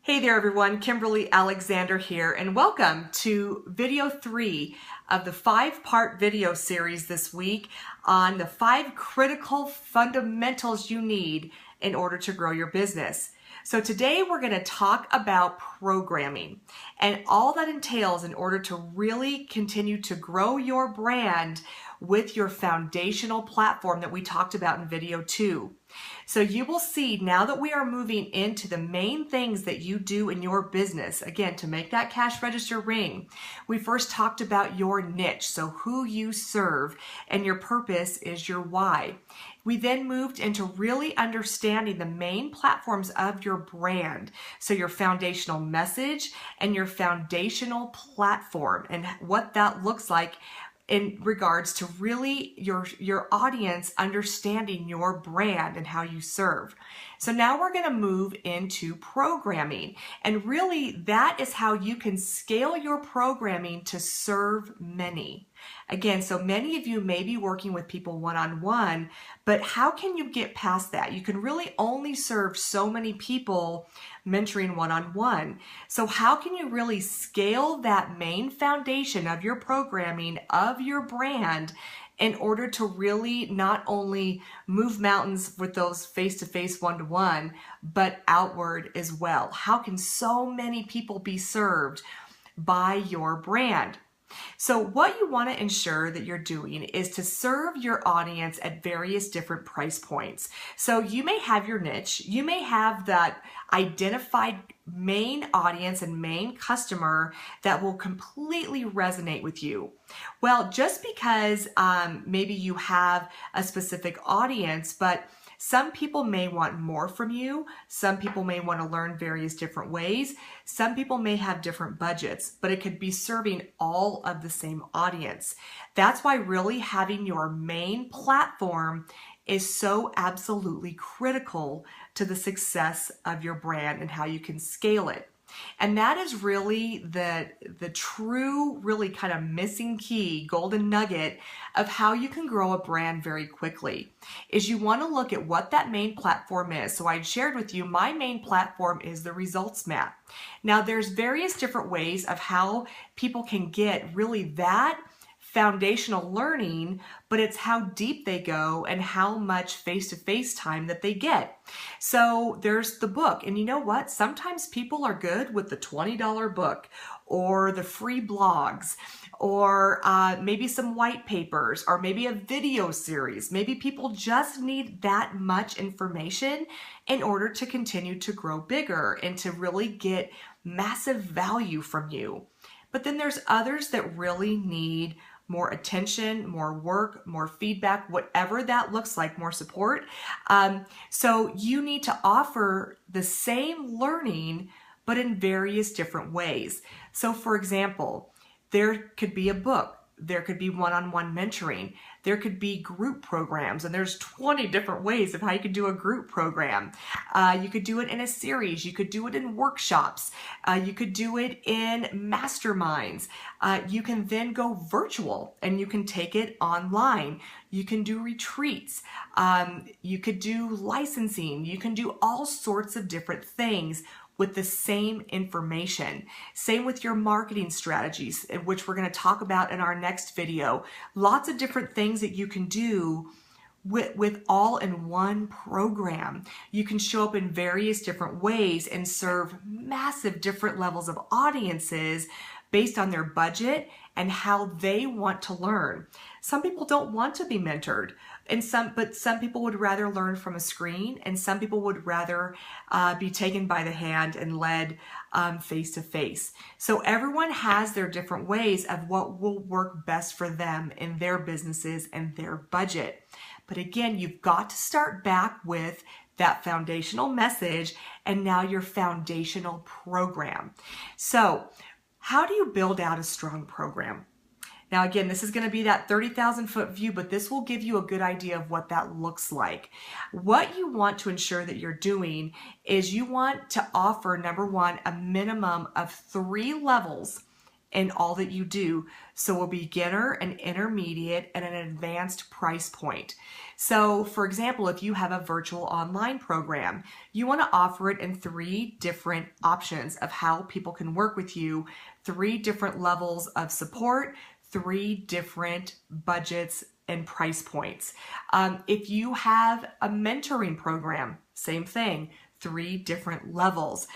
Hey there everyone, Kimberly Alexander here, and welcome to video 3 of the 5-part video series this week on the 5 critical fundamentals you need in order to grow your business. So today we're going to talk about programming and all that entails in order to really continue to grow your brand with your foundational platform that we talked about in video 2. So you will see now that we are moving into the main things that you do in your business, again, to make that cash register ring. We first talked about your niche, so who you serve, and your purpose is your why. We then moved into really understanding the main platforms of your brand, so your foundational message and your foundational platform and what that looks like in regards to really your audience understanding your brand and how you serve. So now we're going to move into programming, and really that is how you can scale your programming to serve many. Again, so many of you may be working with people one-on-one, but how can you get past that? You can really only serve so many people mentoring one-on-one. So how can you really scale that main foundation of your programming, of your brand, in order to really not only move mountains with those face-to-face one-to-one, but outward as well? How can so many people be served by your brand? So what you want to ensure that you're doing is to serve your audience at various different price points. So you may have your niche, you may have that identified main audience and main customer that will completely resonate with you. Well, just because maybe you have a specific audience, but some people may want more from you. Some people may want to learn various different ways. Some people may have different budgets, but it could be serving all of the same audience. That's why really having your main platform is so absolutely critical to the success of your brand and how you can scale it. And that is really the true, really kind of missing key, golden nugget of how you can grow a brand very quickly, is you want to look at what that main platform is. So I shared with you, my main platform is the results map. Now there's various different ways of how people can get really that foundational learning, but it's how deep they go and how much face-to-face time that they get. So there's the book, and you know what? Sometimes people are good with the $20 book or the free blogs or maybe some white papers or maybe a video series. Maybe people just need that much information in order to continue to grow bigger and to really get massive value from you. But then there's others that really need more attention, more work, more feedback, whatever that looks like, more support. So you need to offer the same learning, but in various different ways. So for example, there could be a book. There could be one-on-one mentoring. There could be group programs, and there's 20 different ways of how you could do a group program. You could do it in a series. You could do it in workshops. You could do it in masterminds. You can then go virtual, and you can take it online. You can do retreats. You could do licensing. You can do all sorts of different things with the same information. Same with your marketing strategies, which we're going to talk about in our next video. Lots of different things that you can do with all in one program. You can show up in various different ways and serve massive different levels of audiences based on their budget and how they want to learn. Some people don't want to be mentored, but some people would rather learn from a screen, and some people would rather be taken by the hand and led face to face. So everyone has their different ways of what will work best for them in their businesses and their budget. But again, you've got to start back with that foundational message and now your foundational program. So how do you build out a strong program? Now again, this is going to be that 30,000 foot view, but this will give you a good idea of what that looks like. What you want to ensure that you're doing is you want to offer, number one, a minimum of 3 levels in all that you do. So a beginner, an intermediate, and an advanced price point. So for example, if you have a virtual online program, you want to offer it in 3 different options of how people can work with you, 3 different levels of support, 3 different budgets and price points. If you have a mentoring program, same thing, 3 different levels.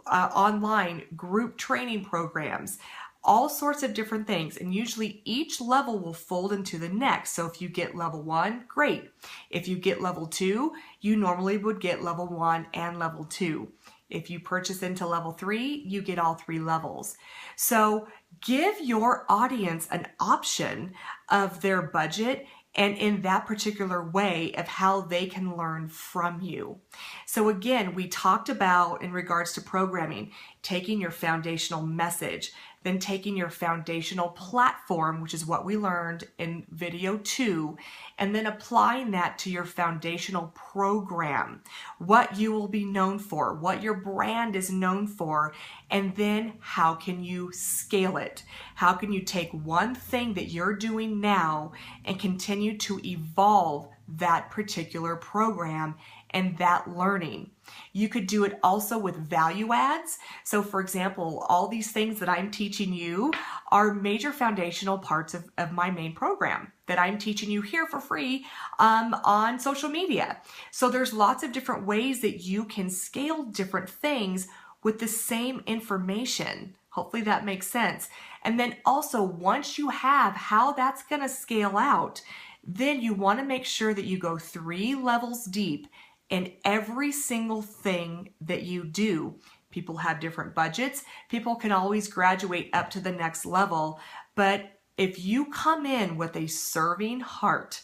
Online group training programs, all sorts of different things. And usually each level will fold into the next. So if you get level 1, great. If you get level 2, you normally would get level 1 and level 2. If you purchase into level 3, you get all 3 levels. So give your audience an option of their budget and in that particular way of how they can learn from you. So again, we talked about in regards to programming, taking your foundational message, then taking your foundational platform, which is what we learned in video 2, and then applying that to your foundational program, what you will be known for, what your brand is known for, and then how can you scale it? How can you take one thing that you're doing now and continue to evolve that particular program and that learning? You could do it also with value adds. So for example, all these things that I'm teaching you are major foundational parts of my main program that I'm teaching you here for free on social media. So there's lots of different ways that you can scale different things with the same information. Hopefully that makes sense. And then also once you have how that's going to scale out, then you want to make sure that you go 3 levels deep in every single thing that you do. People have different budgets. People can always graduate up to the next level. But if you come in with a serving heart,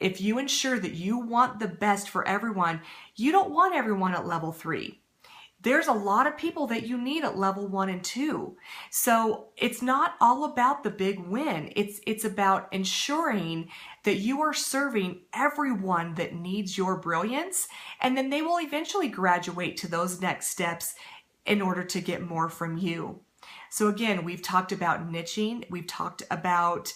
if you ensure that you want the best for everyone, you don't want everyone at level 3. There's a lot of people that you need at level 1 and 2. So it's not all about the big win. It's about ensuring that you are serving everyone that needs your brilliance, and then they will eventually graduate to those next steps in order to get more from you. So again, we've talked about niching, we've talked about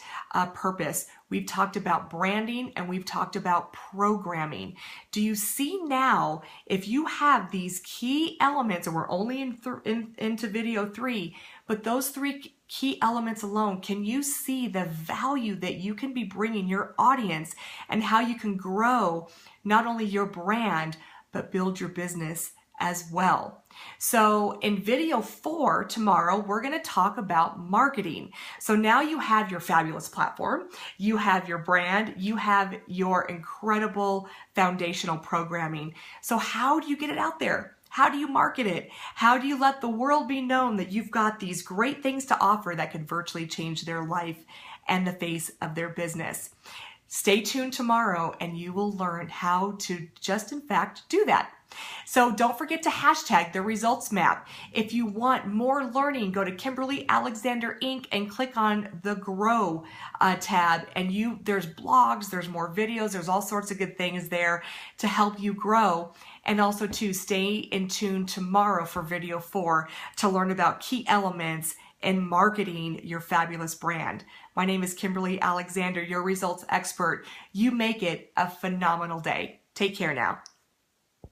purpose, we've talked about branding, and we've talked about programming. Do you see now, if you have these key elements, and we're only into video 3, but those 3 key elements alone, can you see the value that you can be bringing your audience and how you can grow not only your brand, but build your business as well? So in video 4 tomorrow, we're going to talk about marketing. So now you have your fabulous platform, you have your brand, you have your incredible foundational programming. So how do you get it out there? How do you market it? How do you let the world be known that you've got these great things to offer that can virtually change their life and the face of their business? Stay tuned tomorrow and you will learn how to just in fact do that. So don't forget to hashtag the results map. If you want more learning, go to Kimberly Alexander Inc. and click on the Grow tab. And there's blogs, there's more videos, there's all sorts of good things there to help you grow. And also to stay in tune tomorrow for video 4 to learn about key elements in marketing your fabulous brand. My name is Kimberly Alexander, your results expert. You make it a phenomenal day. Take care now.